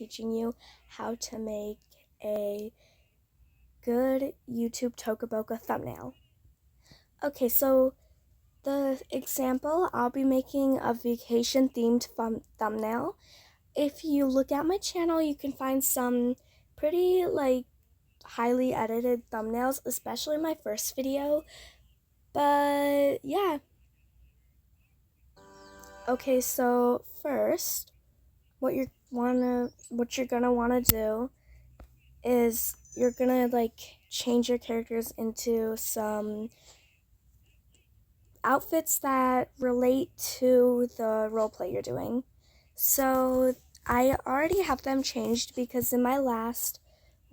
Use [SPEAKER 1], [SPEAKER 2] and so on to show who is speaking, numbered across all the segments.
[SPEAKER 1] teaching you how to make a good YouTube tocaboca thumbnail. Okay, so the example, I'll be making a vacation themed thumbnail. If you look at my channel, you can find some pretty highly edited thumbnails, especially my first video. But yeah. Okay, so first, what you're gonna wanna do is you're gonna change your characters into some outfits that relate to the roleplay you're doing. So I already have them changed because in my last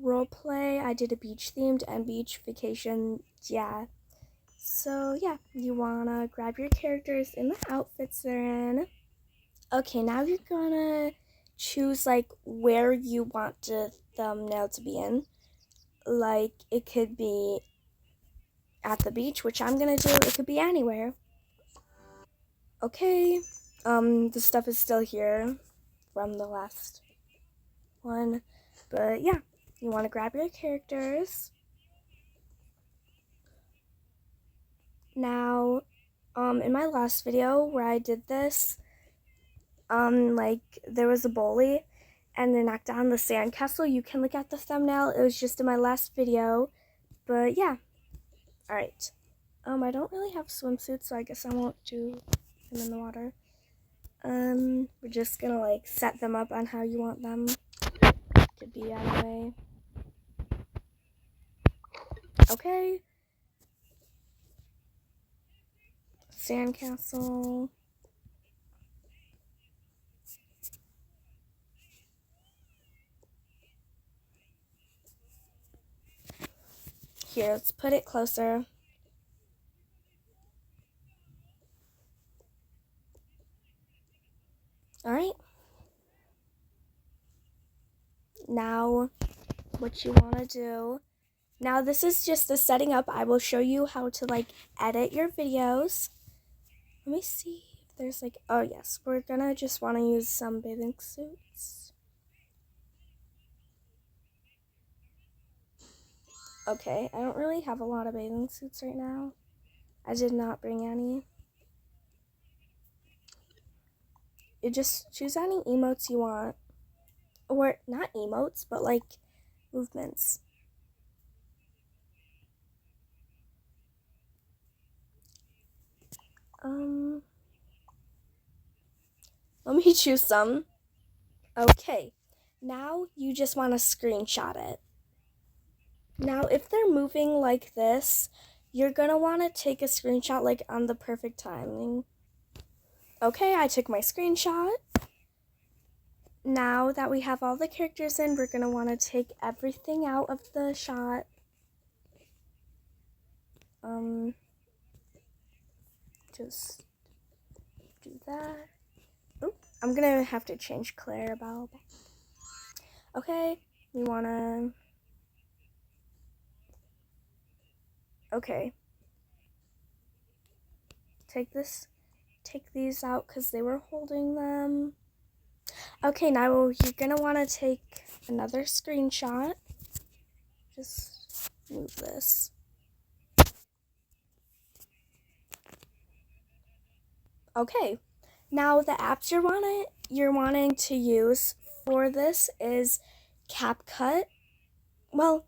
[SPEAKER 1] roleplay I did a beach themed and beach vacation. Yeah. So yeah, you wanna grab your characters in the outfits they're in. Okay, now you're gonna choose where you want the thumbnail to be in. It could be at the beach, which I'm gonna do. It could be anywhere. Okay, the stuff is still here from the last one, but yeah, you want to grab your characters. Now, in my last video where I did this, there was a bully and they knocked down the sandcastle. You can look at the thumbnail. It was just in my last video, but yeah. All right. I don't really have swimsuits, so I guess I won't do them in the water. We're just gonna set them up on how you want them to be anyway. Okay. Sandcastle. Here, let's put it closer. Alright. Now, what you want to do. Now, this is just the setting up. I will show you how to, edit your videos. Let me see if there's, oh, yes. We're gonna just want to use some bathing suits. Okay, I don't really have a lot of bathing suits right now. I did not bring any. You just choose any emotes you want. Or, not emotes, but, movements. Let me choose some. Okay, now you just want to screenshot it. Now, if they're moving like this, you're gonna want to take a screenshot on the perfect timing. Okay, I took my screenshot. Now that we have all the characters in, we're gonna want to take everything out of the shot. Just do that. Oop, I'm gonna have to change Claire about. Okay, we wanna. Okay. Take these out because they were holding them. Okay, now you're gonna want to take another screenshot. Just move this. Okay, now the apps you're wanting to use for this is CapCut. Well,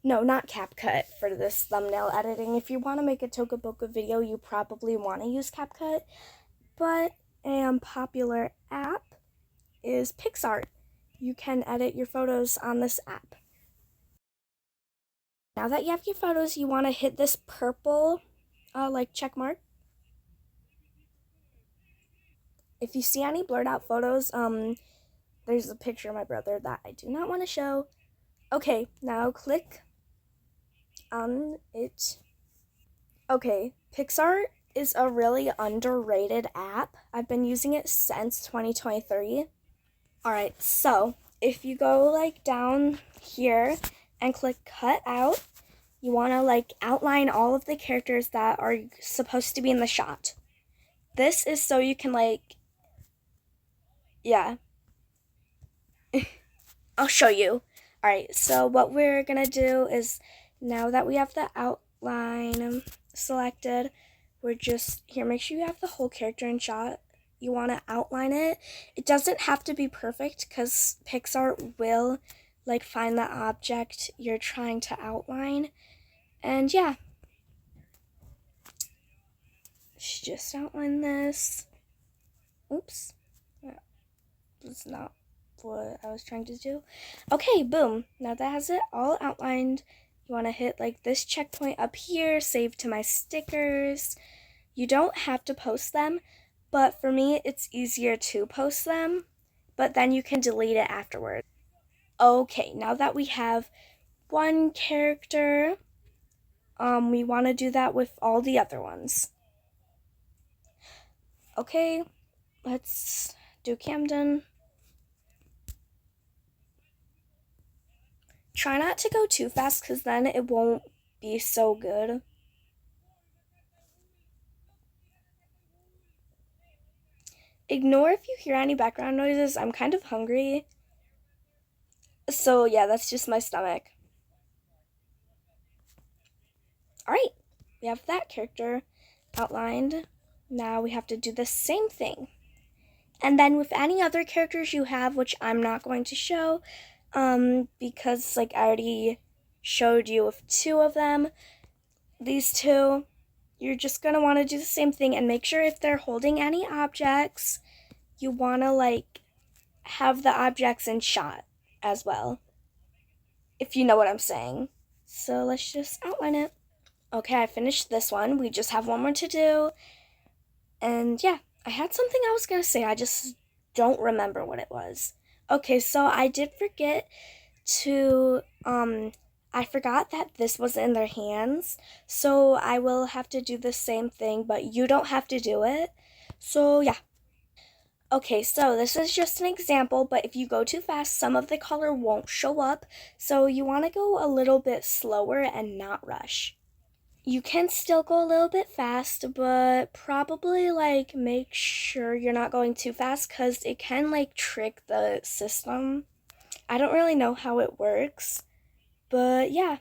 [SPEAKER 1] no, not CapCut for this thumbnail editing. If you want to make a tocaboca video, you probably want to use CapCut. But a popular app is PixArt. You can edit your photos on this app. Now that you have your photos, you want to hit this purple check mark. If you see any blurred out photos, there's a picture of my brother that I do not want to show. Okay, now click on it. Okay, PixArt is a really underrated app. I've been using it since 2023. Alright, so if you go down here and click cut out, you want to outline all of the characters that are supposed to be in the shot. This is so you can yeah. I'll show you. All right, so what we're gonna do is, now that we have the outline selected, we're just, here, make sure you have the whole character in shot. You wanna outline it. It doesn't have to be perfect because Pixar will like find the object you're trying to outline. And yeah, just outline this. Oops, that's not what I was trying to do. Okay, boom. Now that has it all outlined, you want to hit like this checkpoint up here, save to my stickers. You don't have to post them, but for me, it's easier to post them, but then you can delete it afterward. Okay, now that we have one character, we want to do that with all the other ones. Okay, let's do Camden. Try not to go too fast because then it won't be so good. Ignore if you hear any background noises. I'm kind of hungry. So yeah, that's just my stomach. All right, we have that character outlined. Now we have to do the same thing. And then with any other characters you have, which I'm not going to show, because like I already showed you with two of them, these two, you're just gonna want to do the same thing and make sure if they're holding any objects, you want to like have the objects in shot as well, if you know what I'm saying. So let's just outline it. Okay, I finished this one. We just have one more to do. And yeah, I had something I was gonna say. I just don't remember what it was. Okay, so I did forget to I forgot that this was in their hands. So I will have to do the same thing, but you don't have to do it. So yeah. Okay, so this is just an example, but if you go too fast, some of the color won't show up. So you want to go a little bit slower and not rush. You can still go a little bit fast, but probably like make sure you're not going too fast because it can like trick the system. I don't really know how it works, but yeah.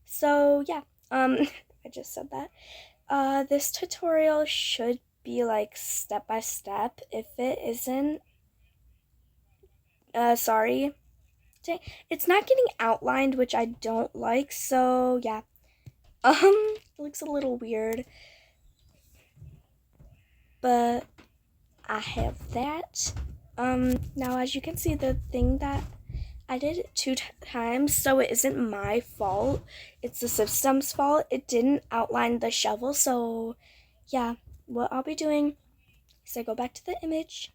[SPEAKER 1] So yeah, I just said that. This tutorial should be like step by step. If it isn't, sorry. It's not getting outlined, which I don't like, so yeah. It looks a little weird. But I have that. Now as you can see, the thing that I did it two times, so it isn't my fault. It's the system's fault. It didn't outline the shovel, so yeah. What I'll be doing is I go back to the image.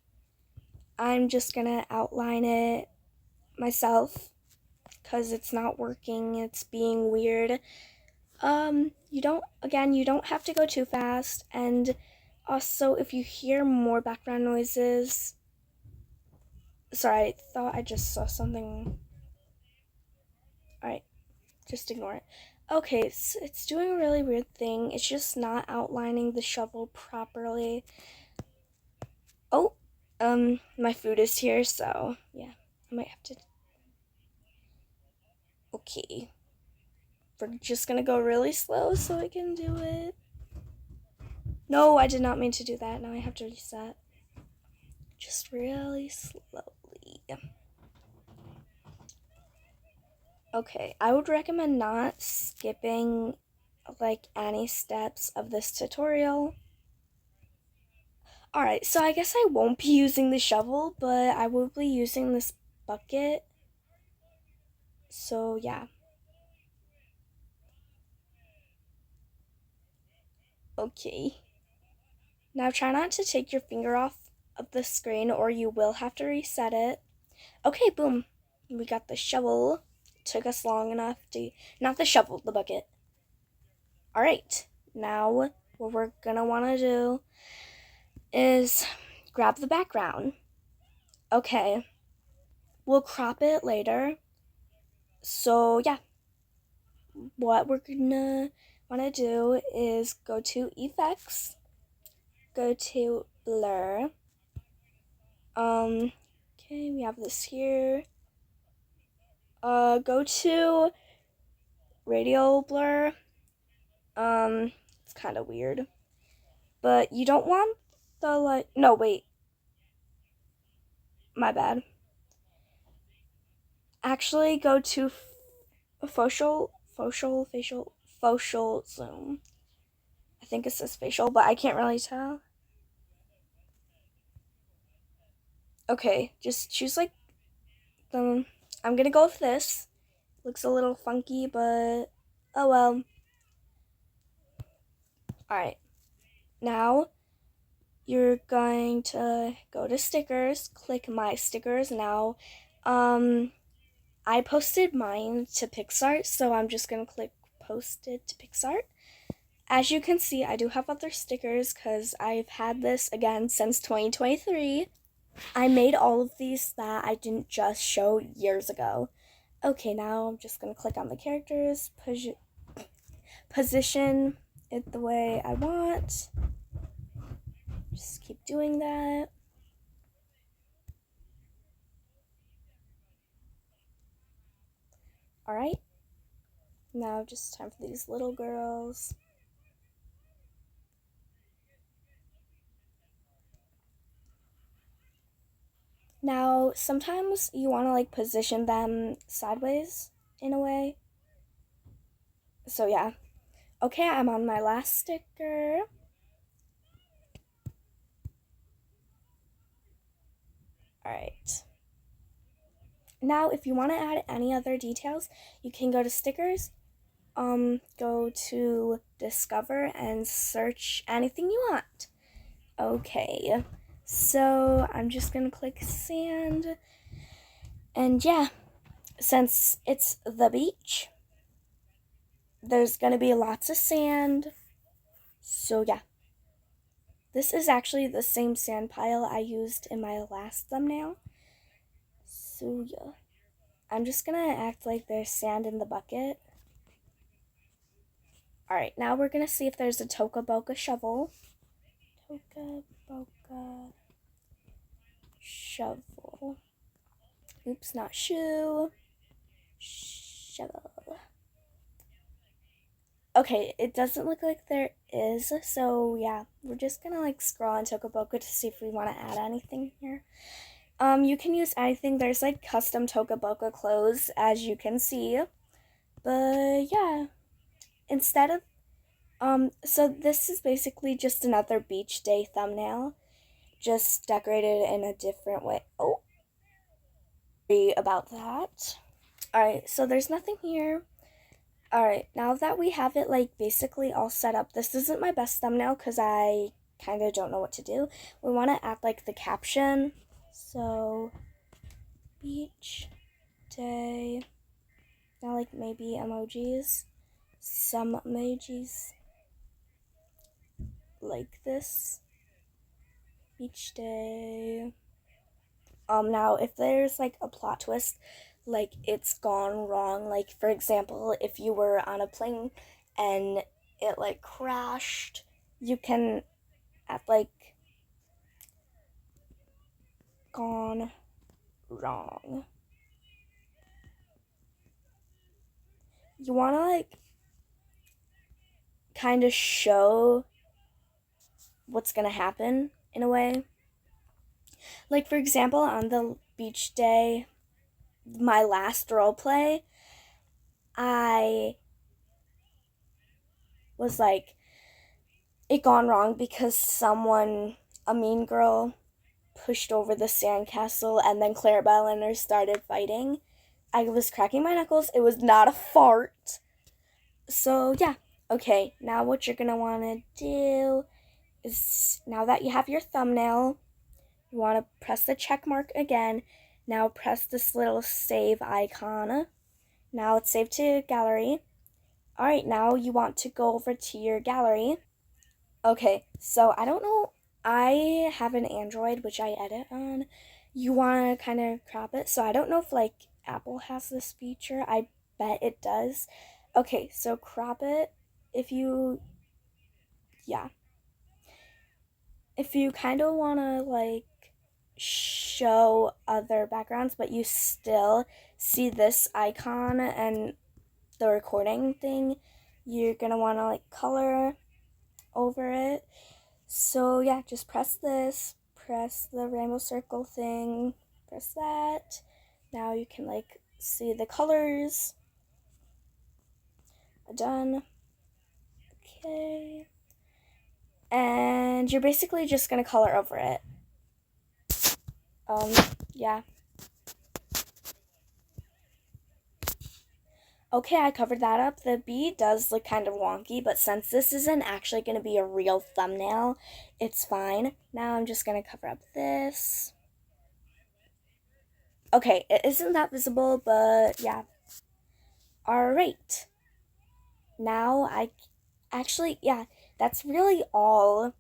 [SPEAKER 1] I'm just gonna outline it myself because it's not working. It's being weird. You don't have to go too fast. And also, if you hear more background noises, sorry, I thought I just saw something. Alright, just ignore it. Okay, so it's doing a really weird thing. It's just not outlining the shovel properly. Oh, my food is here, so yeah, I might have to. Okay, we're just gonna go really slow so I can do it. No, I did not mean to do that. Now I have to reset. Just really slowly. Okay, I would recommend not skipping like any steps of this tutorial. Alright, so I guess I won't be using the shovel, but I will be using this bucket. So yeah. Okay. Now try not to take your finger off of the screen or you will have to reset it. Okay, boom. We got the shovel. Took us long enough to, not the shovel, the bucket. Alright, now what we're gonna wanna do is grab the background. Okay, we'll crop it later. So yeah, what we're gonna wanna do is go to effects, go to blur. Okay, we have this here. Go to radio blur. It's kind of weird, but you don't want the like. No, wait, my bad. Actually, go to facial zoom. I think it says facial, but I can't really tell. Okay, just choose like the. I'm gonna go with this. Looks a little funky, but oh well. All right, now you're going to go to stickers, click my stickers now. Um, I posted mine to PixArt, so I'm just gonna click posted to PixArt. As you can see, I do have other stickers because I've had this again since 2023. I made all of these that I didn't just show years ago. Okay, now I'm just gonna click on the characters, position it the way I want. Just keep doing that. All right, now just time for these little girls. Now, sometimes you want to like position them sideways in a way. So yeah. Okay, I'm on my last sticker. All right. Now, if you want to add any other details, you can go to stickers, go to discover and search anything you want. Okay, so I'm just gonna click sand, and yeah, since it's the beach, there's gonna be lots of sand. So yeah, this is actually the same sand pile I used in my last thumbnail. So yeah, I'm just gonna act like there's sand in the bucket. Alright, now we're gonna see if there's a tocaboca shovel. Tocaboca shovel. Oops, not shoe. Shovel. Okay, it doesn't look like there is, so yeah, we're just gonna like scroll on Tocaboca to see if we want to add anything here. You can use anything. There's like custom Tocaboca clothes, as you can see. But yeah, instead of so this is basically just another beach day thumbnail, just decorated in a different way. Oh, about that. All right, so there's nothing here. All right, now that we have it like basically all set up, this isn't my best thumbnail because I kind of don't know what to do. We want to add like the caption. So, beach day. Now like maybe emojis. Some emojis like this. Beach day. Now if there's like a plot twist, like it's gone wrong, like for example, if you were on a plane and it like crashed, you can add like gone wrong. You want to like kind of show what's going to happen in a way. Like for example, on the beach day, my last role play, I was like it gone wrong because someone, a mean girl, pushed over the sandcastle and then Clarabelle and her started fighting. I was cracking my knuckles. It was not a fart. So yeah. Okay, now what you're gonna wanna do is now that you have your thumbnail, you wanna press the check mark again. Now press this little save icon. Now it's saved to gallery. Alright, now you want to go over to your gallery. Okay, so I don't know. I have an Android which I edit on. You want to kind of crop it. So I don't know if like Apple has this feature. I bet it does. Okay, so crop it if you, yeah. If you kind of want to like show other backgrounds, but you still see this icon and the recording thing, you're gonna want to like color over it. So yeah, just press this, press the rainbow circle thing, press that. Now you can like see the colors. Done. Okay. And you're basically just gonna color over it. Yeah. Okay, I covered that up. The bee does look kind of wonky, but since this isn't actually going to be a real thumbnail, it's fine. Now I'm just going to cover up this. Okay, it isn't that visible, but yeah. Alright. Now yeah, that's really all.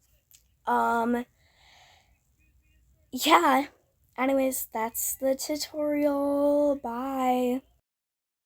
[SPEAKER 1] Yeah. Anyways, that's the tutorial. Bye.